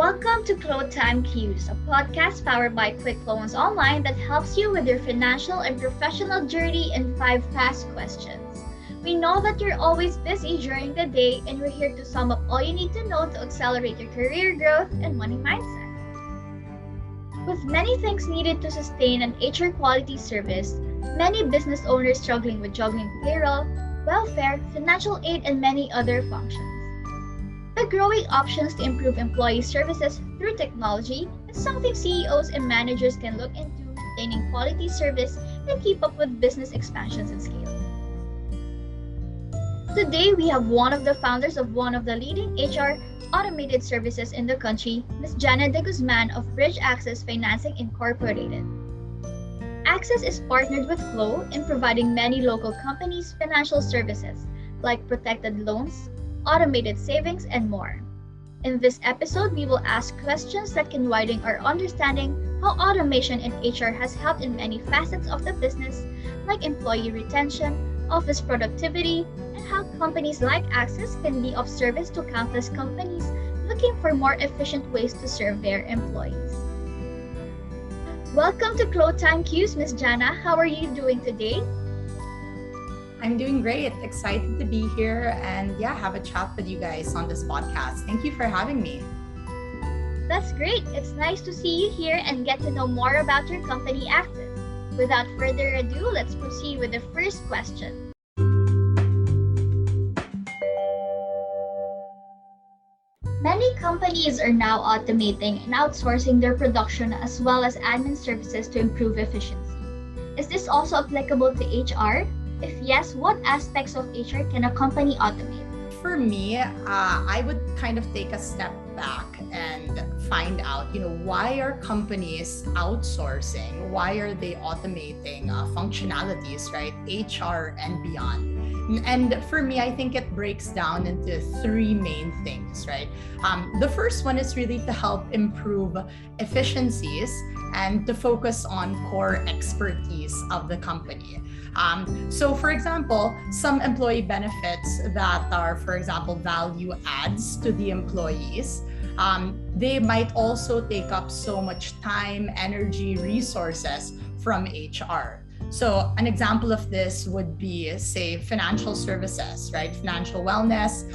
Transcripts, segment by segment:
Welcome to QLO Time Qs, a podcast powered by Quick Loans Online that helps you with your financial and professional journey in 5 fast questions. We know that you're always busy during the day, and we're here to sum up all you need to know to accelerate your career growth and money mindset. With many things needed to sustain an HR quality service, many business owners struggling with juggling payroll, welfare, financial aid, and many other functions. The growing options to improve employee services through technology is something CEOs and managers can look into, maintaining quality service and keep up with business expansions and scale. Today, we have one of the founders of one of the leading HR automated services in the country, Ms. Janna De Guzman of Bridge Access Financing Incorporated. Access is partnered with QLO in providing many local companies financial services like protected loans, automated savings, and more. In this episode, we will ask questions that can widen our understanding how automation in HR has helped in many facets of the business, like employee retention, office productivity, and how companies like Access can be of service to countless companies looking for more efficient ways to serve their employees. Welcome to QLO Time Qs, Ms. Janna. How are you doing today? I'm doing great. Excited to be here and have a chat with you guys on this podcast. Thank you for having me. That's great. It's nice to see you here and get to know more about your company, Access. Without further ado, let's proceed with the first question. Many companies are now automating and outsourcing their production as well as admin services to improve efficiency. Is this also applicable to HR? If yes, what aspects of HR can a company automate? For me, I would kind of take a step back and find out, why are companies outsourcing? Why are they automating functionalities, right? HR and beyond. And for me, I think it breaks down into three main things, right? The first one is really to help improve efficiencies and to focus on core expertise of the company. So for example, some employee benefits that are, for example, value adds to the employees, they might also take up so much time, energy, resources from HR. So an example of this would be, say, financial services, right? Financial wellness,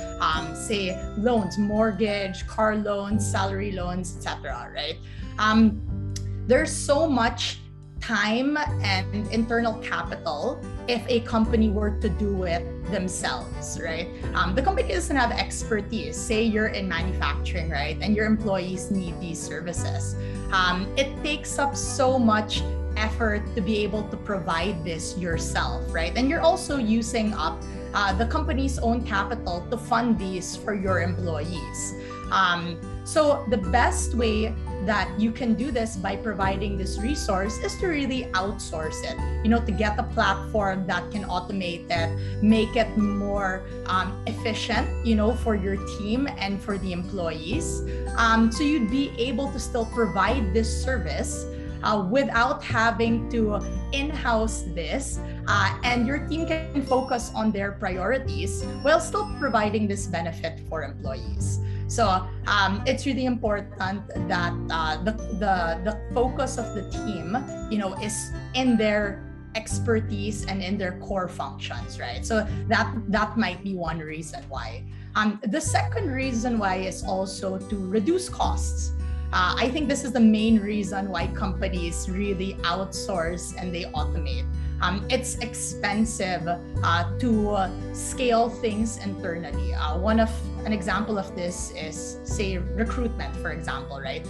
say loans, mortgage, car loans, salary loans, etc., right? There's so much time and internal capital if a company were to do it themselves, right? The company doesn't have expertise. Say you're in manufacturing, right? And your employees need these services. It takes up so much effort to be able to provide this yourself, right? And you're also using up the company's own capital to fund these for your employees. So the best way that you can do this by providing this resource is to really outsource it, to get a platform that can automate it, make it more efficient, for your team and for the employees. So you'd be able to still provide this service without having to in-house this, and your team can focus on their priorities while still providing this benefit for employees. So it's really important that the focus of the team, is in their expertise and in their core functions, right? So that might be one reason why. The second reason why is also to reduce costs. I think this is the main reason why companies really outsource and they automate. It's expensive to scale things internally. An example of this is, say, recruitment, for example, right?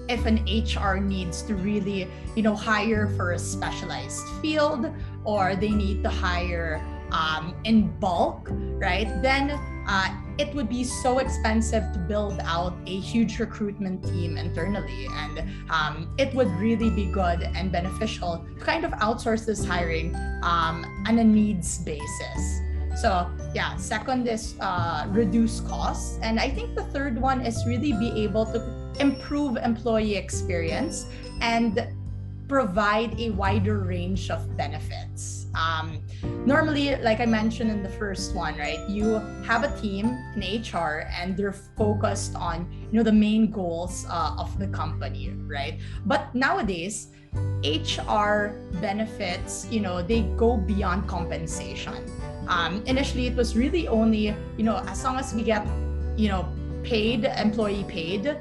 If an HR needs to really, hire for a specialized field, or they need to hire in bulk, right? Then it would be so expensive to build out a huge recruitment team internally. And it would really be good and beneficial to kind of outsource this hiring on a needs basis. So second is reduce costs. And I think the third one is really be able to improve employee experience and provide a wider range of benefits. Normally, like I mentioned in the first one, right, you have a team in HR and they're focused on, the main goals of the company, right? But nowadays, HR benefits, they go beyond compensation. Initially, it was really only, as long as we get, paid, employee paid,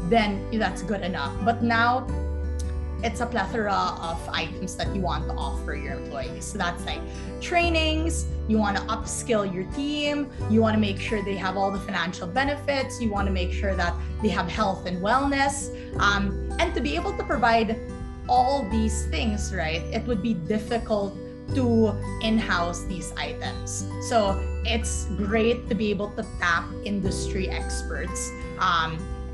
then that's good enough. But now it's a plethora of items that you want to offer your employees. So that's like trainings, you want to upskill your team, you want to make sure they have all the financial benefits, you want to make sure that they have health and wellness. And to be able to provide all these things, right, it would be difficult to in-house these items. So it's great to be able to tap industry experts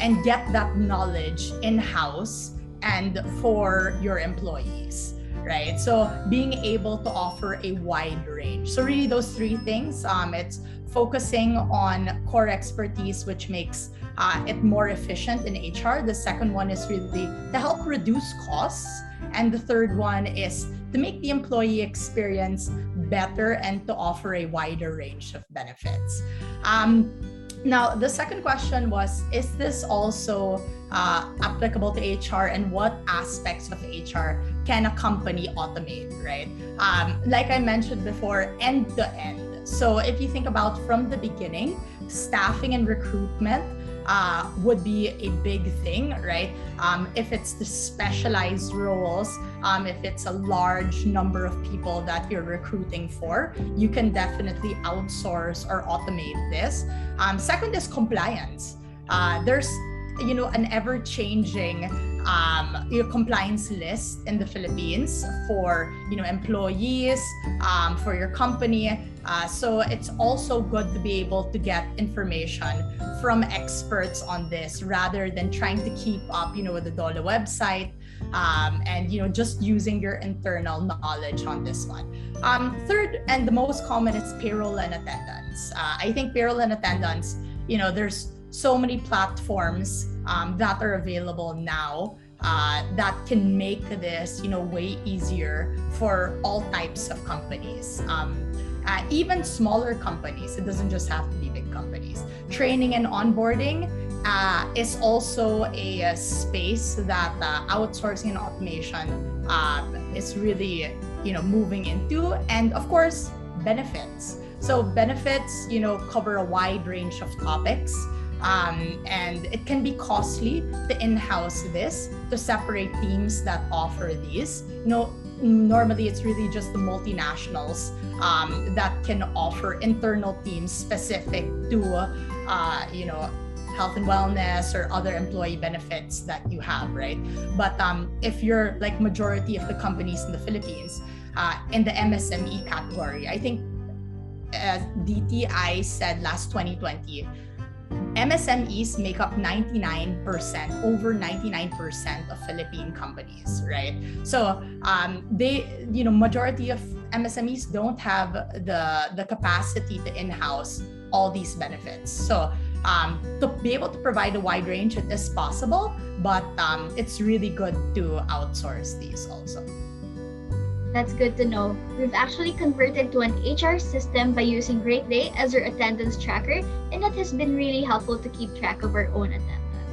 and get that knowledge in-house and for your employees, right? So being able to offer a wide range. So really those three things, it's focusing on core expertise, which makes it more efficient in HR. The second one is really to help reduce costs. And the third one is to make the employee experience better and to offer a wider range of benefits. Now, the second question was, is this also applicable to HR, and what aspects of HR can a company automate, right? Like I mentioned before, end to end. So if you think about from the beginning, staffing and recruitment would be a big thing, right? If it's the specialized roles, if it's a large number of people that you're recruiting for, you can definitely outsource or automate this. Second is compliance. There's an ever-changing compliance list in the Philippines for employees, for your company. So it's also good to be able to get information from experts on this rather than trying to keep up with the DOLE website and just using your internal knowledge on this one. Third, and the most common, is payroll and attendance. I think payroll and attendance, there's so many platforms that are available now that can make this way easier for all types of companies. Even smaller companies, it doesn't just have to be big companies. Training and onboarding is also a space that outsourcing and automation is really moving into. And of course, benefits. So benefits cover a wide range of topics. And it can be costly to in-house this, to separate teams that offer these. Normally it's really just the multinationals that can offer internal teams specific to health and wellness or other employee benefits that you have, right? But if you're like majority of the companies in the Philippines in the MSME category, I think DTI said last 2020, MSMEs make up 99%, over 99% of Philippine companies, right? So they, majority of MSMEs don't have the capacity to in-house all these benefits. So to be able to provide a wide range, it is possible, but it's really good to outsource these also. That's good to know. We've actually converted to an HR system by using Great Day as our attendance tracker, and that has been really helpful to keep track of our own attendance.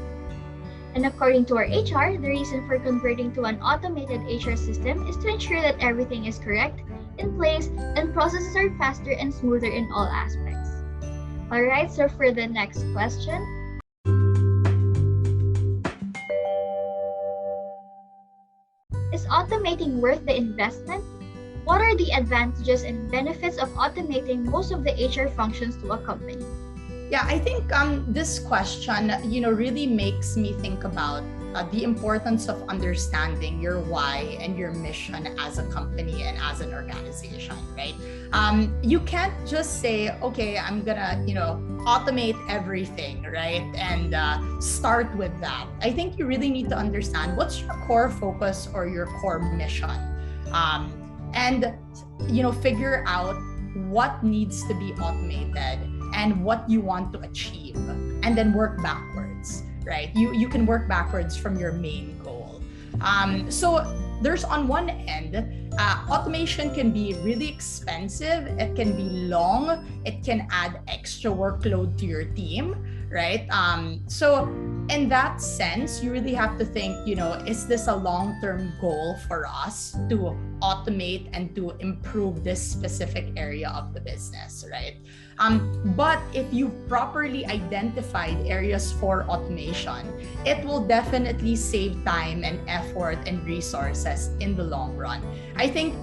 And according to our HR, the reason for converting to an automated HR system is to ensure that everything is correct, in place, and processes are faster and smoother in all aspects. Alright, so for the next question, is automating worth the investment? What are the advantages and benefits of automating most of the HR functions to a company? Yeah, I think this question, really makes me think about the importance of understanding your why and your mission as a company and as an organization, right? You can't just say, okay, I'm gonna, automate everything, right? And start with that. I think you really need to understand what's your core focus or your core mission. And, figure out what needs to be automated and what you want to achieve, and then work backwards, right? You can work backwards from your main goal. So there's on one end, automation can be really expensive, it can be long, it can add extra workload to your team, right? So in that sense, you really have to think, is this a long-term goal for us to automate and to improve this specific area of the business, right? But if you've properly identified areas for automation, it will definitely save time and effort and resources in the long run. I think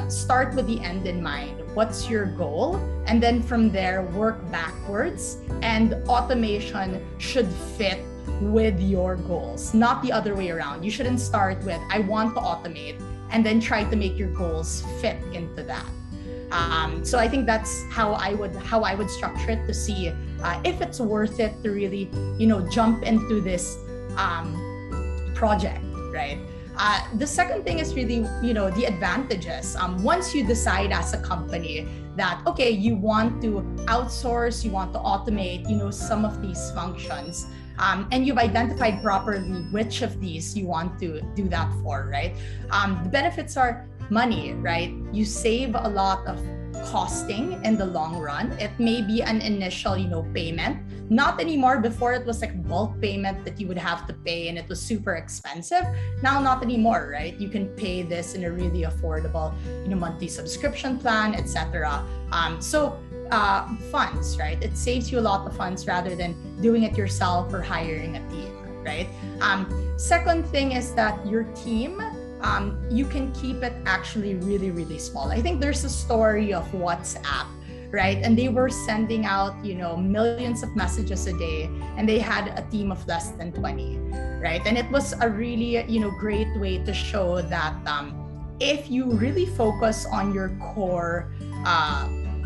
start with the end in mind. What's your goal? And then from there, work backwards. And automation should fit with your goals, not the other way around. You shouldn't start with, I want to automate, and then try to make your goals fit into that. So I think that's how I would structure it to see if it's worth it to really, jump into this project, right? The second thing is really, the advantages. Once you decide as a company that, okay, you want to outsource, you want to automate, some of these functions, and you've identified properly which of these you want to do that for, right? The benefits are money, right? You save a lot of costing in the long run. It may be an initial, payment. Not anymore. Before it was like bulk payment that you would have to pay and it was super expensive. Now, not anymore, right? You can pay this in a really affordable, monthly subscription plan, etc. Funds, right? It saves you a lot of funds rather than doing it yourself or hiring a team, right? Second thing is that your team, you can keep it actually really, really small. I think there's a story of WhatsApp, right? And they were sending out, millions of messages a day, and they had a team of less than 20, right? And it was a really, great way to show that if you really focus on your core,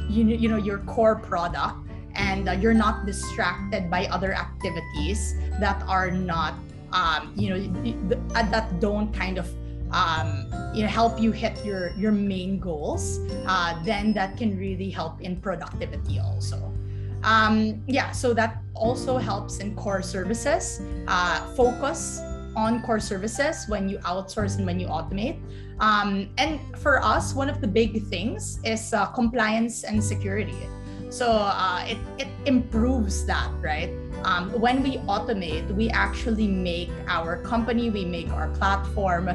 your core product, and you're not distracted by other activities that are not, that don't kind of help you hit your main goals, then that can really help in productivity also. So that also helps in core services. Focus on core services when you outsource and when you automate. And for us, one of the big things is compliance and security. So it improves that, right? When we automate, we actually make our company, we make our platform,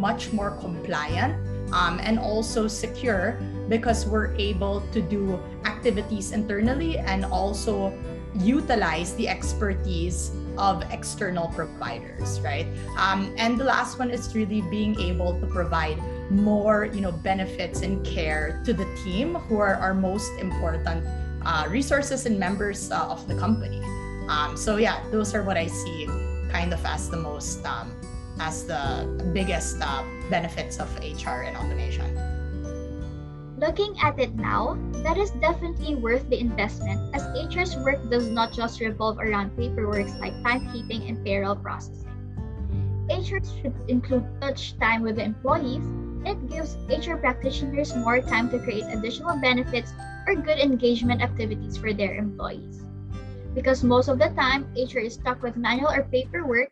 much more compliant and also secure, because we're able to do activities internally and also utilize the expertise of external providers, right? And the last one is really being able to provide more, benefits and care to the team, who are our most important resources and members of the company. Those are what I see kind of as the most, as the biggest benefits of HR and automation. Looking at it now, that is definitely worth the investment, as HR's work does not just revolve around paperwork like timekeeping and payroll processing. HR should include touch time with the employees. It gives HR practitioners more time to create additional benefits or good engagement activities for their employees. Because most of the time, HR is stuck with manual or paperwork,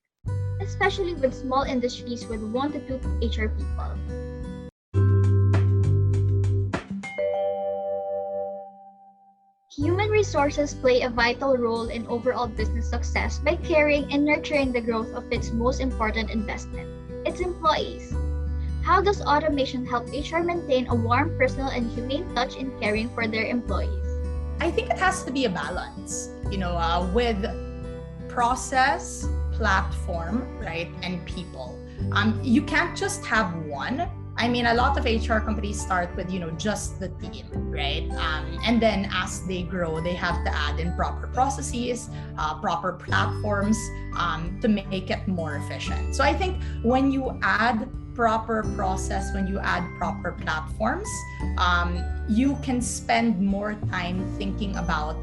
especially with small industries with 1 to 2 HR people. Human resources play a vital role in overall business success by carrying and nurturing the growth of its most important investment, its employees. How does automation help HR maintain a warm, personal, and humane touch in caring for their employees? I think it has to be a balance, with process, platform, right, and people. You can't just have one. I mean, a lot of HR companies start with, just the team, right? And then as they grow, they have to add in proper processes, proper platforms to make it more efficient. So I think when you add proper process, when you add proper platforms, you can spend more time thinking about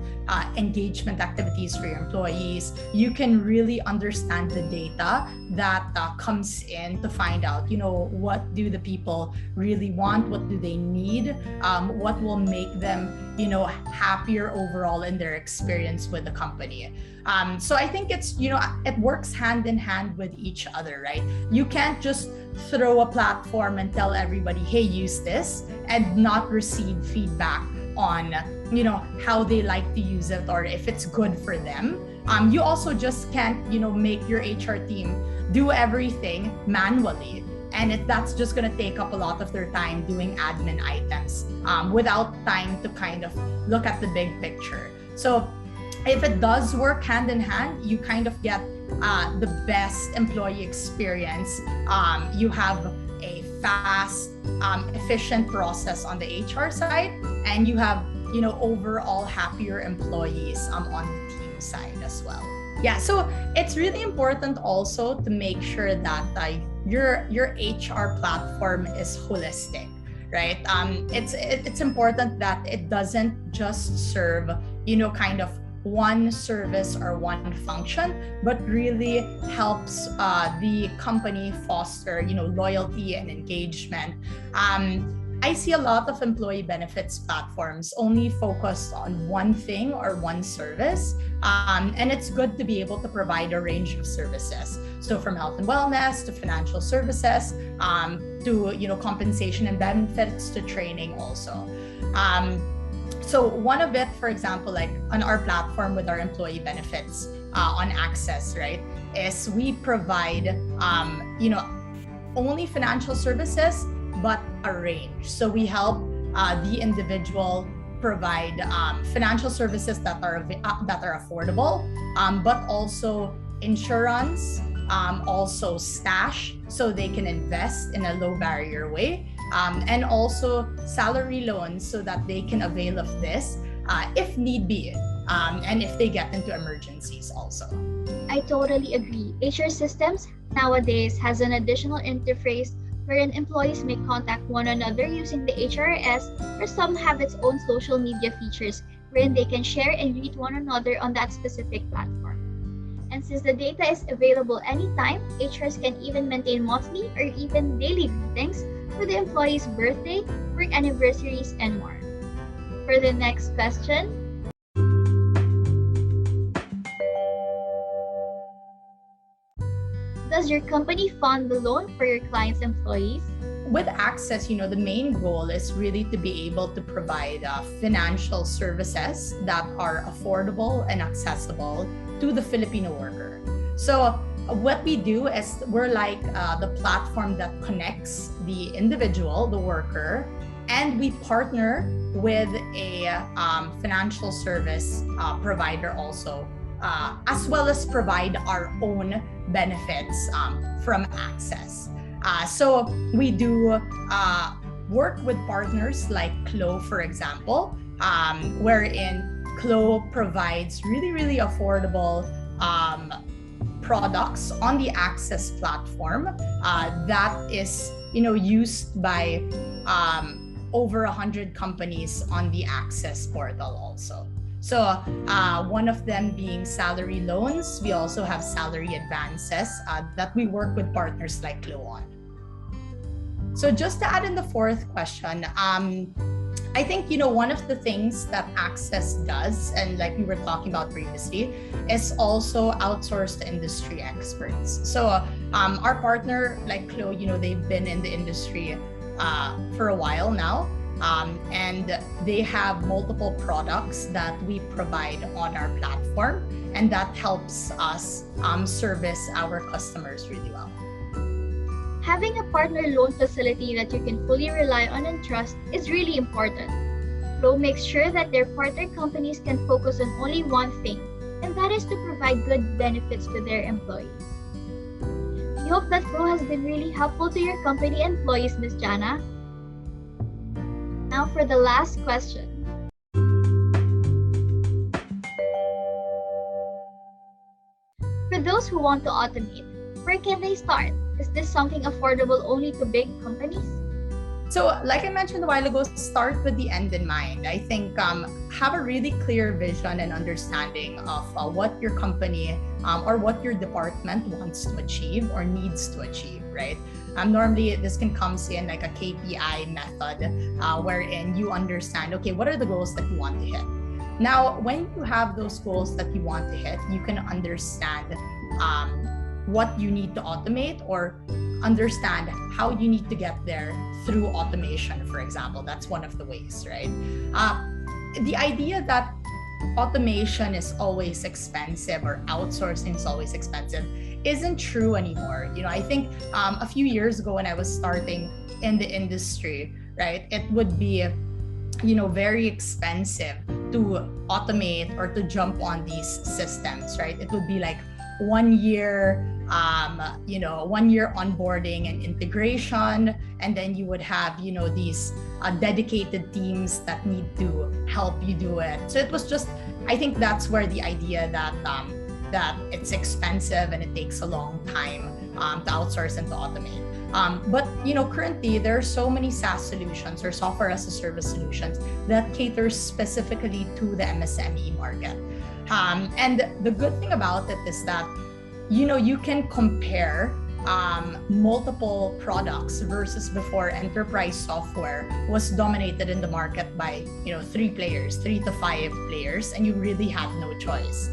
engagement activities for your employees. You can really understand the data that comes in to find out, what do the people really want? What do they need? What will make them, happier overall in their experience with the company? So I think it's, it works hand in hand with each other, right? You can't just throw a platform and tell everybody, hey, use this, and not receive feedback on how they like to use it or if it's good for them. You also just can't make your HR team do everything manually, and that's just going to take up a lot of their time doing admin items without time to kind of look at the big picture. So if it does work hand in hand, you kind of get the best employee experience. You have a fast, efficient process on the HR side, and you have overall happier employees on the team side as well. Yeah, so it's really important also to make sure that your HR platform is holistic, right? It's important that it doesn't just serve kind of one service or one function, but really helps the company foster loyalty and engagement. I see a lot of employee benefits platforms only focused on one thing or one service, and it's good to be able to provide a range of services. So from health and wellness to financial services, to compensation and benefits to training also. So one of it, for example, like on our platform with our employee benefits on Access, right, is we provide only financial services, but a range. So we help the individual provide financial services that are affordable, but also insurance, also stash, so they can invest in a low barrier way, and also salary loans so that they can avail of this if need be, and if they get into emergencies also. I totally agree. HR systems nowadays has an additional interface wherein employees may contact one another using the HRS, or some have its own social media features wherein they can share and greet one another on that specific platform. And since the data is available anytime, HRs can even maintain monthly or even daily greetings for the employee's birthday, work anniversaries, and more. For the next question, does your company fund the loan for your clients' employees? With Access, the main goal is really to be able to provide financial services that are affordable and accessible to the Filipino worker. So what we do is we're like the platform that connects the individual, the worker, and we partner with a financial service provider also, as well as provide our own benefits from Access. So we do work with partners like QLO, for example, wherein QLO provides really, really affordable products on the Access platform that is used by over 100 companies on the Access portal also. So one of them being salary loans. We also have salary advances that we work with partners like QLO on. So just to add in the fourth question, I think one of the things that Access does, and like we were talking about previously, is also outsource to industry experts. So our partner like QLO, they've been in the industry for a while now, and they have multiple products that we provide on our platform, and that helps us service our customers really well. Having a partner loan facility that you can fully rely on and trust is really important. QLO makes sure that their partner companies can focus on only one thing, and that is to provide good benefits to their employees. We hope that QLO has been really helpful to your company and employees, Ms. Janna. Now for the last question. For those who want to automate, where can they start? Is this something affordable only to big companies? So like I mentioned a while ago, start with the end in mind. I think have a really clear vision and understanding of what your company or what your department wants to achieve or needs to achieve, right? Normally, this can come in like a KPI method wherein you understand, okay, what are the goals that you want to hit? Now, when you have those goals that you want to hit, you can understand what you need to automate or understand how you need to get there through automation, for example. That's one of the ways, right? The idea that automation is always expensive or outsourcing is always expensive isn't true anymore. I think a few years ago when I was starting in the industry, right, it would be very expensive to automate or to jump on these systems, right? It would be like 1 year 1 year onboarding and integration, and then you would have these dedicated teams that need to help you do it. So it was just, I think that's where the idea that it's expensive and it takes a long time to outsource and to automate. But currently there are so many SaaS solutions or software as a service solutions that cater specifically to the MSME market. And the good thing about it is that you can compare multiple products versus before enterprise software was dominated in the market by 3 to 5 players, and you really have no choice.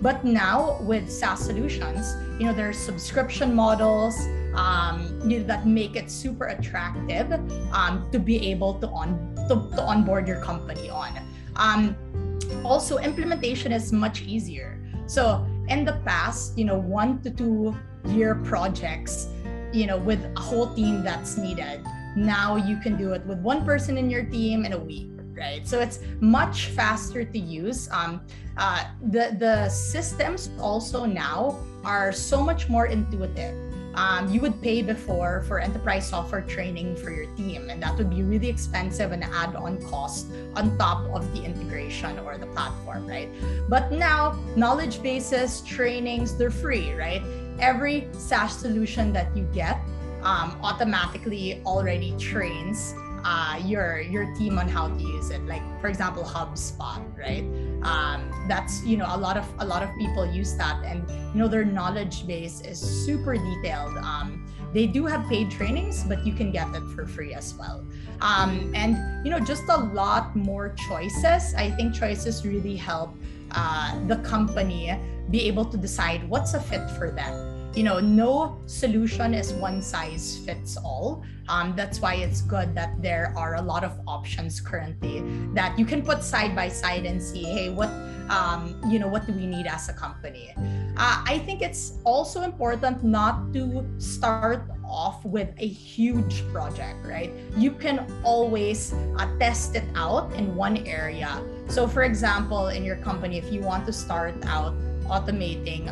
But now with SaaS solutions, there are subscription models that make it super attractive to be able to onboard your company on. Also, implementation is much easier. So in the past, 1 to 2 year projects, with a whole team that's needed. Now you can do it with one person in your team in a week, right? So it's much faster to use. The systems also now are so much more intuitive. You would pay before for enterprise software training for your team, and that would be really expensive and add-on cost on top of the integration or the platform, right? But now knowledge bases, trainings, they're free, right? Every SaaS solution that you get automatically already trains your team on how to use it. Like for example, HubSpot, right? That's a lot of people use that, and their knowledge base is super detailed. They do have paid trainings, but you can get it for free as well. And just a lot more choices. I think choices really help the company be able to decide what's a fit for them. No solution is one size fits all. That's why it's good that there are a lot of options currently that you can put side by side and see, hey, what do we need as a company? I think it's also important not to start off with a huge project, right? You can always test it out in one area. So for example, in your company, if you want to start out automating,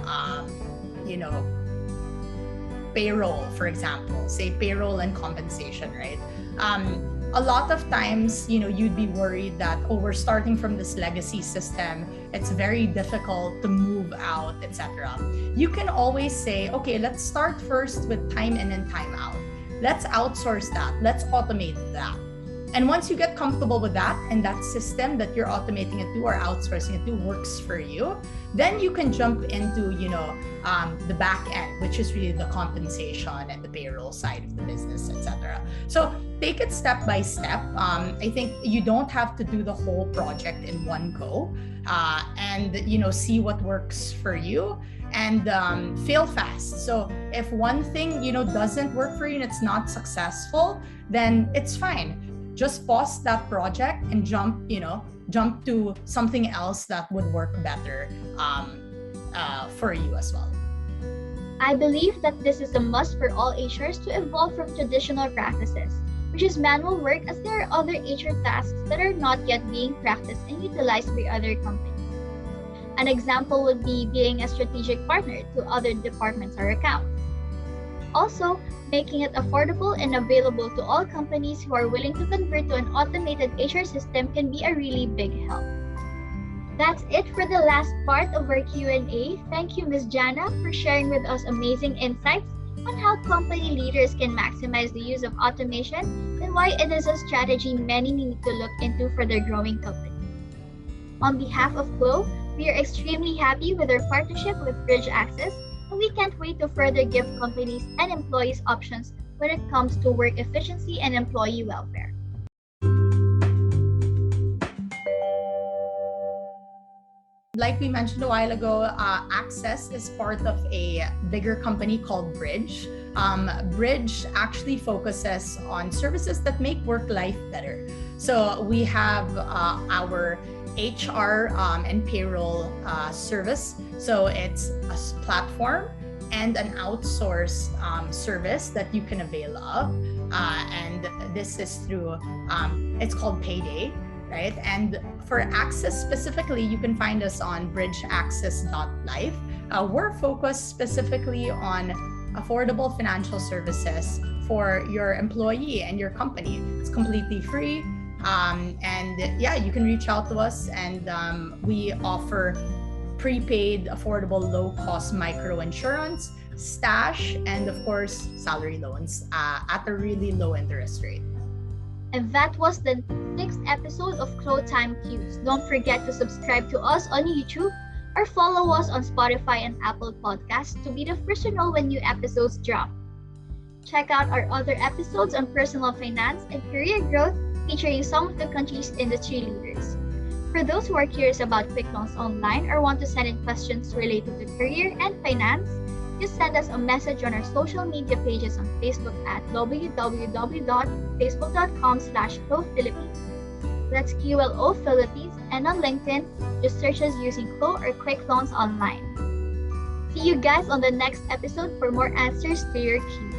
payroll, for example, say payroll and compensation, right? A lot of times, you'd be worried that, we're starting from this legacy system. It's very difficult to move out, etc. You can always say, okay, let's start first with time in and time out. Let's outsource that. Let's automate that. And once you get comfortable with that and that system that you're automating it to or outsourcing it to works for you, then you can jump into, the back end, which is really the compensation and the payroll side of the business, etc. So take it step by step. I think you don't have to do the whole project in one go, and see what works for you and fail fast. So if one thing doesn't work for you and it's not successful, then it's fine. Just pause that project and jump to something else that would work better for you as well. I believe that this is a must for all HRs to evolve from traditional practices, which is manual work, as there are other HR tasks that are not yet being practiced and utilized by other companies. An example would be being a strategic partner to other departments or accounts. Also, making it affordable and available to all companies who are willing to convert to an automated HR system can be a really big help. That's it for the last part of our Q&A. Thank you, Ms. Janna, for sharing with us amazing insights on how company leaders can maximize the use of automation and why it is a strategy many need to look into for their growing company. On behalf of QLO, we are extremely happy with our partnership with Bridge Access, and we can't wait to further give companies and employees options when it comes to work efficiency and employee welfare. Like we mentioned a while ago, Access is part of a bigger company called Bridge. Bridge actually focuses on services that make work-life better. So we have our HR and payroll service. So it's a platform and an outsource service that you can avail of. And this is through, it's called Payday, right? And for Access specifically, you can find us on bridgeaccess.life. We're focused specifically on affordable financial services for your employee and your company. It's completely free. And yeah, you can reach out to us, and we offer prepaid, affordable, low-cost micro insurance, stash, and of course, salary loans at a really low interest rate. And that was the 6th episode of QLO Time Qs. Don't forget to subscribe to us on YouTube or follow us on Spotify and Apple Podcasts to be the first to know when new episodes drop. Check out our other episodes on personal finance and career growth, featuring some of the country's industry leaders. For those who are curious about quick loans online or want to send in questions related to career and finance, just send us a message on our social media pages on Facebook at www.facebook.com/QLOPhilippines. That's QLO Philippines, and on LinkedIn, just search us using QLO or Quick Loans Online. See you guys on the next episode for more answers to your keys.